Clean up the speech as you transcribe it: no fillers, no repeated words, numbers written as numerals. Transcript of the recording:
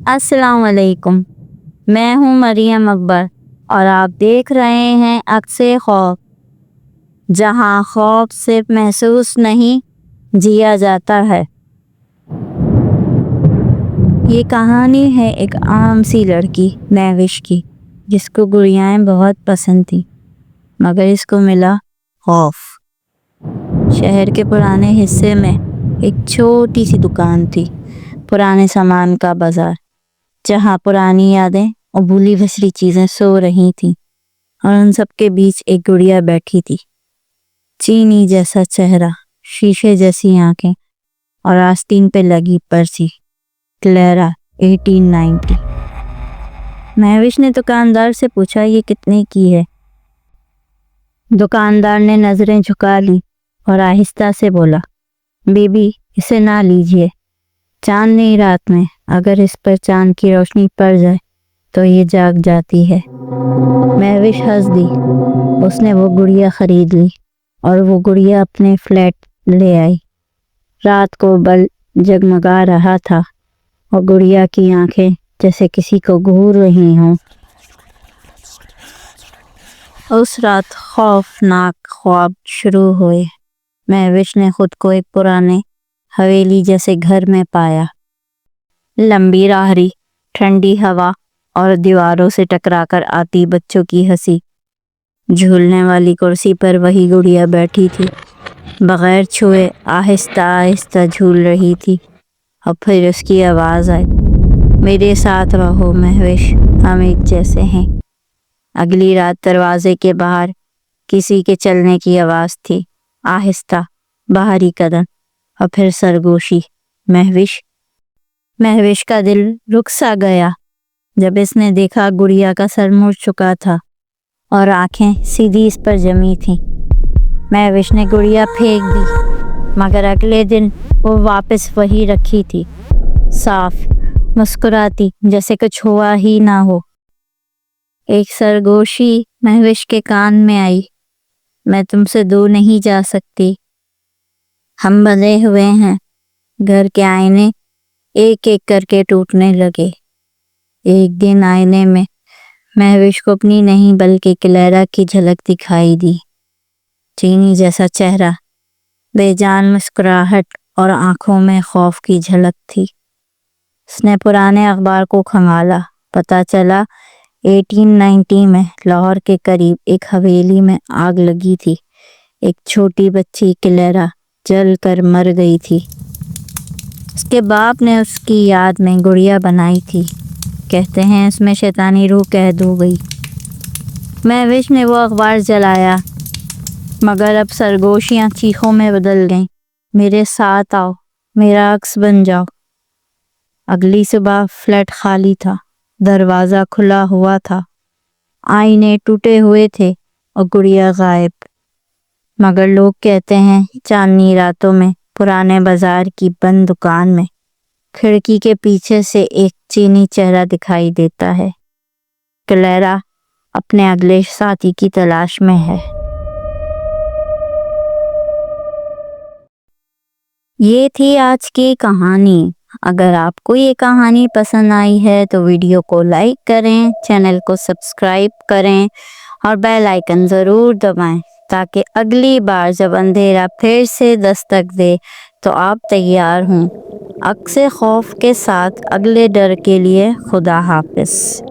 السلام علیکم، میں ہوں مریم اکبر اور آپ دیکھ رہے ہیں عکس خوف، جہاں خوف صرف محسوس نہیں جیا جاتا ہے۔ یہ کہانی ہے ایک عام سی لڑکی مہوش کی، جس کو گڑیاں بہت پسند تھیں، مگر اس کو ملا خوف۔ شہر کے پرانے حصے میں ایک چھوٹی سی دکان تھی، پرانے سامان کا بازار، جہاں پرانی یادیں اور بھولی بسری چیزیں سو رہی تھیں، اور ان سب کے بیچ ایک گڑیا بیٹھی تھی، چینی جیسا چہرہ، شیشے جیسی آنکھیں اور آستین پہ لگی پرچی، کلیرا 1890۔ مہوش نے دکاندار سے پوچھا، یہ کتنے کی ہے؟ دکاندار نے نظریں جھکا لی اور آہستہ سے بولا، بیبی اسے نہ لیجیے، چاندنی رات میں اگر اس پر چاند کی روشنی پڑ جائے تو یہ جاگ جاتی ہے۔ مہوش ہنس دی، اس نے وہ گڑیا خرید لی اور وہ گڑیا اپنے فلیٹ لے آئی۔ رات کو بلب جگمگا رہا تھا اور گڑیا کی آنکھیں جیسے کسی کو گھور رہی ہوں۔ اس رات خوفناک خواب شروع ہوئے۔ مہوش نے خود کو ایک پرانے حویلی جیسے گھر میں پایا۔ لمبی راہری، ٹھنڈی ہوا اور دیواروں سے ٹکرا کر آتی بچوں کی ہنسی۔ جھولنے والی کرسی پر وہی گڑیا بیٹھی تھی، بغیر چھوئے آہستہ آہستہ جھول رہی تھی، اور پھر اس کی آواز آئی، میرے ساتھ رہو مہوش، ہم ایک جیسے ہیں۔ اگلی رات دروازے کے باہر کسی کے چلنے کی آواز تھی، آہستہ باہری قدم، اور پھر سرگوشی، مہوش کا دل رک سا گیا جب اس نے دیکھا گڑیا کا سر مڑ چکا تھا اور آنکھیں سیدھی اس پر جمی تھیں۔ مہوش نے گڑیا پھینک دی، مگر اگلے دن وہ واپس وہی رکھی تھی، صاف، مسکراتی، جیسے کچھ ہوا ہی نہ ہو۔ ایک سرگوشی مہوش کے کان میں آئی، میں تم سے دور نہیں جا سکتی، ہم بندھے ہوئے ہیں۔ گھر کے آئینے ایک ایک کر کے ٹوٹنے لگے۔ ایک دن آئینے میں مہوش کو اپنی نہیں بلکہ کلیرا کی جھلک دکھائی دی، چینی جیسا چہرہ، بے جان مسکراہٹ اور آنکھوں میں خوف کی جھلک تھی۔ اس نے پرانے اخبار کو کھنگالا، پتہ چلا 1890 میں لاہور کے قریب ایک حویلی میں آگ لگی تھی، ایک چھوٹی بچی کلیرا جل کر مر گئی تھی۔ اس کے باپ نے اس کی یاد میں گڑیا بنائی تھی، کہتے ہیں اس میں شیطانی روح قید ہو گئی۔ مہوش نے وہ اخبار جلایا، مگر اب سرگوشیاں چیخوں میں بدل گئیں، میرے ساتھ آؤ، میرا عکس بن جاؤ۔ اگلی صبح فلیٹ خالی تھا، دروازہ کھلا ہوا تھا، آئینے ٹوٹے ہوئے تھے اور گڑیا غائب۔ مگر لوگ کہتے ہیں چاندنی راتوں میں پرانے بازار کی بند دکان میں کھڑکی کے پیچھے سے ایک چینی چہرہ دکھائی دیتا ہے، کلیرا اپنے اگلے ساتھی کی تلاش میں ہے۔ یہ تھی آج کی کہانی۔ اگر آپ کو یہ کہانی پسند آئی ہے تو ویڈیو کو لائک کریں، چینل کو سبسکرائب کریں اور بیل آئیکن ضرور دبائیں، تاکہ اگلی بار جب اندھیرا پھر سے دستک دے تو آپ تیار ہوں۔ عکس خوف کے ساتھ اگلے ڈر کے لیے خدا حافظ۔